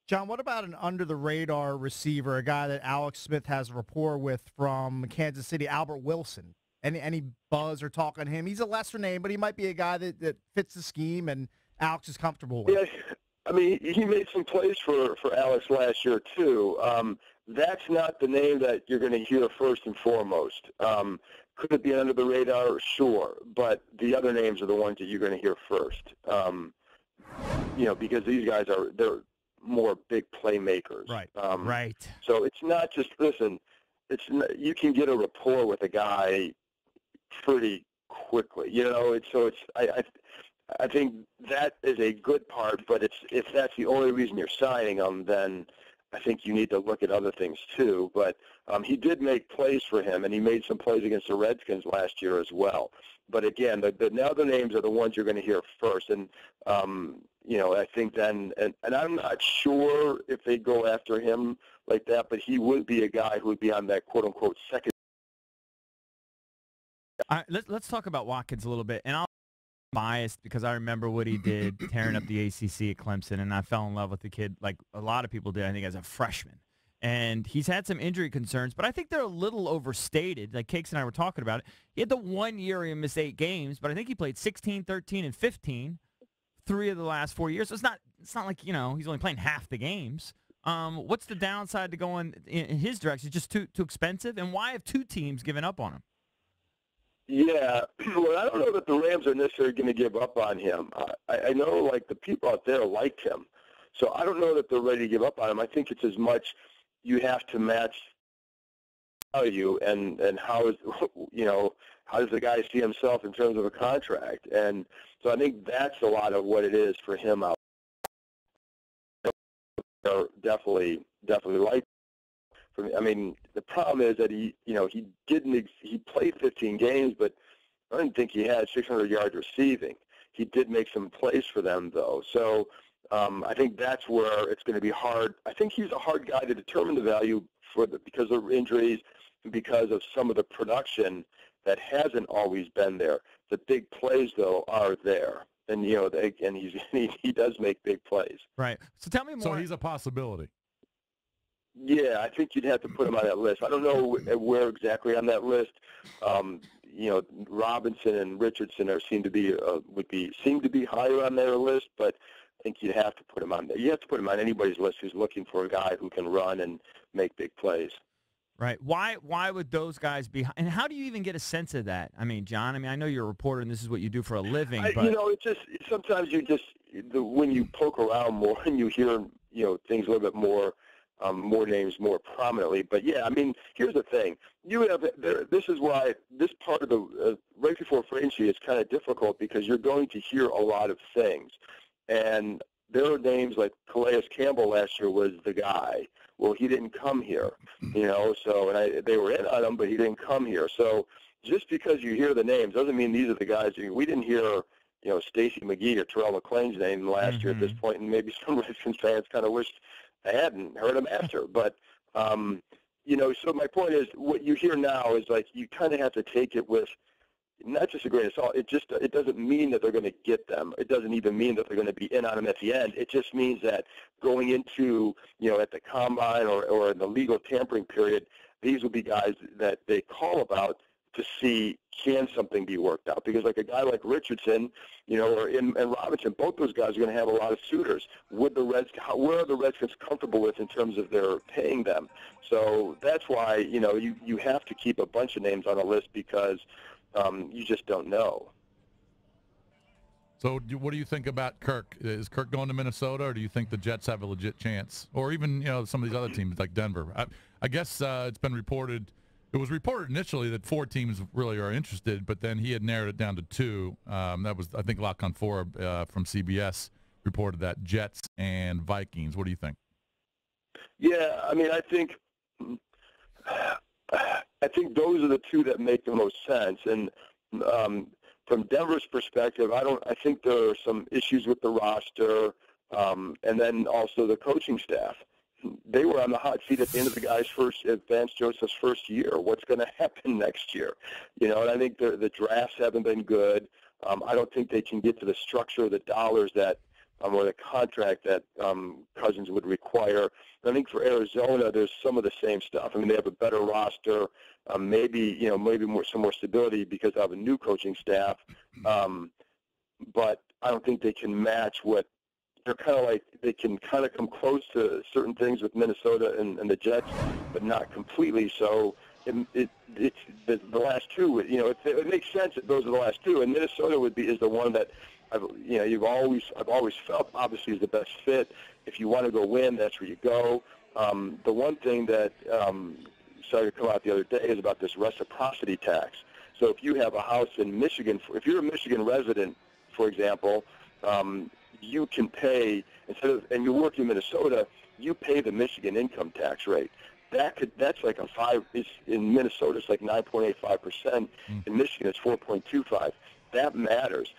John, what about an under-the-radar receiver, a guy that Alex Smith has rapport with from Kansas City, Albert Wilson? Any buzz or talk on him? He's a lesser name, but he might be a guy that fits the scheme and Alex is comfortable with. Yeah, I mean, he made some plays for Alex last year, too. That's not the name that you're going to hear first and foremost. Could it be under the radar? Sure. But the other names are the ones that you're going to hear first. Because these guys they're more big playmakers. Right. Right. So it's not just, listen, you can get a rapport with a guy pretty quickly. I think that is a good part, but if that's the only reason you're signing him, then I think you need to look at other things too. But he did make plays for him, and he made some plays against the Redskins last year as well. But again, now the names are the ones you're going to hear first. And, I think then, and I'm not sure if they go after him like that, but he would be a guy who would be on that quote-unquote second. All right, let's talk about Watkins a little bit. And I'll be biased because I remember what he did tearing up the ACC at Clemson, and I fell in love with the kid like a lot of people did, I think, as a freshman. And he's had some injury concerns, but I think they're a little overstated. Like Cakes and I were talking about it. He had the 1 year he missed 8 games, but I think he played 16, 13, and 15, 3 of the last 4 years. So it's not like, he's only playing half the games. What's the downside to going in his direction? Just too expensive? And why have 2 teams given up on him? Yeah, well, I don't know that the Rams are necessarily going to give up on him. I know, like, the people out there liked him. So I don't know that they're ready to give up on him. I think it's as much you have to match value and how does the guy see himself in terms of a contract. And so I think that's a lot of what it is for him out there. Definitely like. I mean, the problem is that he played 15 games, but I didn't think he had 600 yards receiving. He did make some plays for them, though. So I think that's where it's going to be hard. I think he's a hard guy to determine the value because of injuries and because of some of the production that hasn't always been there. The big plays, though, are there. And, he does make big plays. Right. So tell me more. So he's a possibility. Yeah, I think you'd have to put him on that list. I don't know where exactly on that list. Robinson and Richardson seem to be higher on their list, but I think you'd have to put him on there. You have to put him on anybody's list who's looking for a guy who can run and make big plays. Right. Why would those guys be? And how do you even get a sense of that? I mean, John, I know you're a reporter and this is what you do for a living. But it's just sometimes when you poke around more and you hear things a little bit more names more prominently. But yeah, I mean, here's the thing: this is why this part of the right before free agency is kind of difficult because you're going to hear a lot of things, and there are names like Calais Campbell last year was the guy. Well, he didn't come here, So they were in on him, but he didn't come here. So just because you hear the names doesn't mean these are the guys. We didn't hear, Stacey McGee or Terrell McClain's name last year at this point, and maybe some Redskins fans kind of wished I hadn't heard him after. But so my point is, what you hear now is like you kind of have to take it with not just a grain of salt. It doesn't mean that they're going to get them. It doesn't even mean that they're going to be in on them at the end. It just means that going into, at the combine or in the legal tampering period, these will be guys that they call about to see can something be worked out. Because like a guy like Richardson, and Robinson, both those guys are going to have a lot of suitors. Where are the Redskins comfortable with in terms of their paying them? So that's why, you have to keep a bunch of names on a list because you just don't know. So what do you think about Kirk? Is Kirk going to Minnesota, or do you think the Jets have a legit chance? Or even, some of these other teams like Denver? I guess it's been reported. It was reported initially that 4 teams really are interested, but then he had narrowed it down to 2. That was, I think, Lock on 4 from CBS reported that Jets and Vikings. What do you think? Yeah, I mean, I think those are the 2 that make the most sense. And from Denver's perspective, I think there are some issues with the roster, and then also the coaching staff. They were on the hot seat at the end of the guy's Vance Joseph's first year. What's going to happen next year? And I think the drafts haven't been good. I don't think they can get to the structure of the dollars that or the contract that Cousins would require. I think for Arizona, there's some of the same stuff. I mean, they have a better roster, maybe some more stability because they have a new coaching staff. But I don't think they can match what they're kind of like. They can kind of come close to certain things with Minnesota and the Jets, but not completely. So it's the last two. It makes sense that those are the last two, and Minnesota is the one that I've always felt obviously is the best fit. If you want to go win, that's where you go. The one thing that started to come out the other day is about this reciprocity tax. So if you have a house in Michigan, if you're a Michigan resident, for example, you can pay and you work in Minnesota, you pay the Michigan income tax rate. That's like in Minnesota it's like 9.85%. In Michigan it's 4.25. That matters.